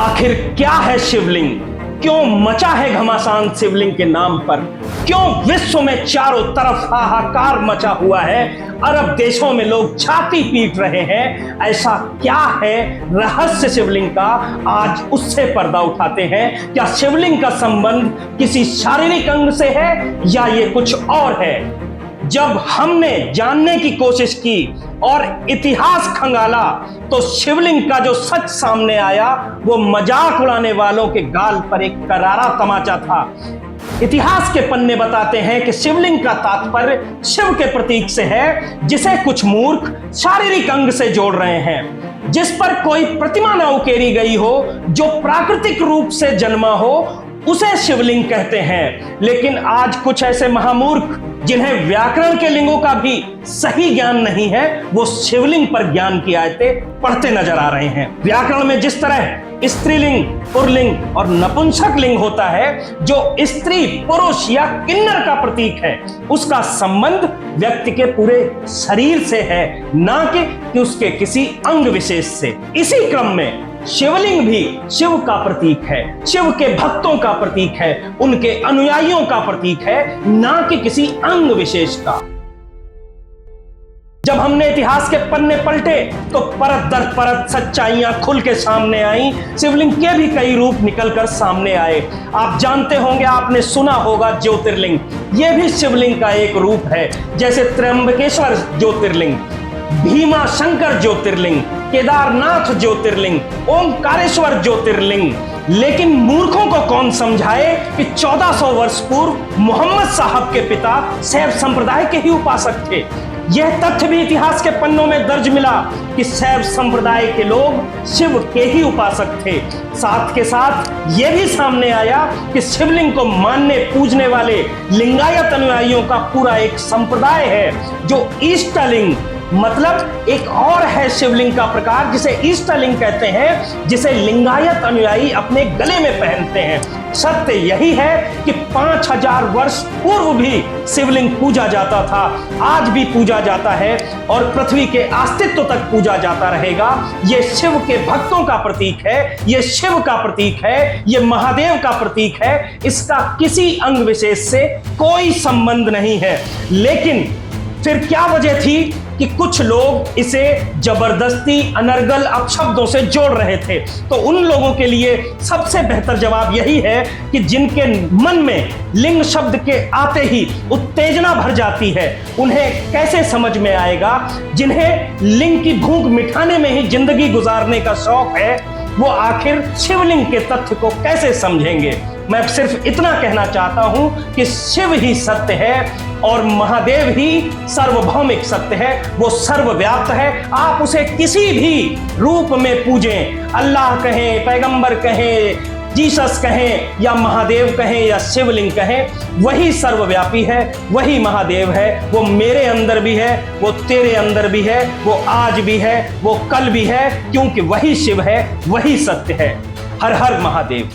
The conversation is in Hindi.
आखिर क्या है शिवलिंग? क्यों मचा है घमासान शिवलिंग के नाम पर? क्यों विश्व में चारों तरफ हाहाकार मचा हुआ है? अरब देशों में लोग छाती पीट रहे हैं। ऐसा क्या है रहस्य शिवलिंग का? आज उससे पर्दा उठाते हैं। क्या शिवलिंग का संबंध किसी शारीरिक अंग से है या ये कुछ और है? जब हमने जानने की कोशिश की और इतिहास खंगाला तो शिवलिंग का जो सच सामने आया वो मजाक उड़ाने वालों के गाल पर एक करारा तमाचा था। इतिहास के पन्ने बताते हैं कि शिवलिंग का तात्पर्य शिव के प्रतीक से है, जिसे कुछ मूर्ख शारीरिक अंग से जोड़ रहे हैं। जिस पर कोई प्रतिमा न उकेरी गई हो, जो प्राकृतिक रूप से जन्मा हो, उसे शिवलिंग कहते हैं। लेकिन आज कुछ ऐसे महामूर्ख जिन्हें व्याकरण के लिंगों का भी सही ज्ञान नहीं है, वो शिवलिंग पर ज्ञान की आयतें पढ़ते नजर आ रहे हैं। व्याकरण में जिस तरह स्त्रीलिंग, पुल्लिंग और नपुंसक लिंग होता है, जो स्त्री, पुरुष या किन्नर का प्रतीक है, उसका संबंध व्यक्ति के पूरे शरीर से है, ना कि उसके किसी अंग विशेष से। इसी क्रम में शिवलिंग भी शिव का प्रतीक है, शिव के भक्तों का प्रतीक है, उनके अनुयायियों का प्रतीक है, ना कि किसी अंग विशेष का। जब हमने इतिहास के पन्ने पलटे तो परत दर परत सच्चाइयां खुल के सामने आई। शिवलिंग के भी कई रूप निकलकर सामने आए। आप जानते होंगे, आपने सुना होगा ज्योतिर्लिंग, यह भी शिवलिंग का एक रूप है। जैसे त्र्यंबकेश्वर ज्योतिर्लिंग, भीमा शंकर ज्योतिर्लिंग, केदारनाथ ज्योतिर्लिंग, ओंकारेश्वर ज्योतिर्लिंग। लेकिन मूर्खों को कौन समझाए कि 1400 वर्ष पूर्व मोहम्मद साहब के पिता शैव संप्रदाय के ही उपासक थे। यह तथ्य भी इतिहास के पन्नों में दर्ज मिला कि शैव संप्रदाय के लोग शिव के ही उपासक थे। साथ के साथ यह भी सामने आया कि शिवलिंग को मानने पूजने वाले लिंगायत अनुयायियों का पूरा एक संप्रदाय है, जो इष्टलिंग, मतलब एक और है शिवलिंग का प्रकार जिसे इष्टलिंग कहते हैं, जिसे लिंगायत अनुयायी अपने गले में पहनते हैं। सत्य यही है कि 5000 वर्ष पूर्व भी शिवलिंग पूजा जाता था, आज भी पूजा जाता है और पृथ्वी के अस्तित्व तक पूजा जाता रहेगा। ये शिव के भक्तों का प्रतीक है, ये शिव का प्रतीक है, ये महादेव का प्रतीक है। इसका किसी अंग विशेष से कोई संबंध नहीं है। लेकिन फिर क्या वजह थी कि कुछ लोग इसे जबरदस्ती अनर्गल अपशब्दों से जोड़ रहे थे? तो उन लोगों के लिए सबसे बेहतर जवाब यही है कि जिनके मन में लिंग शब्द के आते ही उत्तेजना भर जाती है, उन्हें कैसे समझ में आएगा? जिन्हें लिंग की भूख मिटाने में ही जिंदगी गुजारने का शौक है, वो आखिर शिवलिंग के तथ्य को कैसे समझेंगे? मैं सिर्फ इतना कहना चाहता हूं कि शिव ही सत्य है और महादेव ही सार्वभौमिक सत्य है। वो सर्वव्याप्त है। आप उसे किसी भी रूप में पूजें, अल्लाह कहें, पैगंबर कहें, जीसस कहें या महादेव कहें या शिवलिंग कहें, वही सर्वव्यापी है, वही महादेव है। वो मेरे अंदर भी है, वो तेरे अंदर भी है, वो आज भी है, वो कल भी है, क्योंकि वही शिव है, वही सत्य है। हर हर महादेव।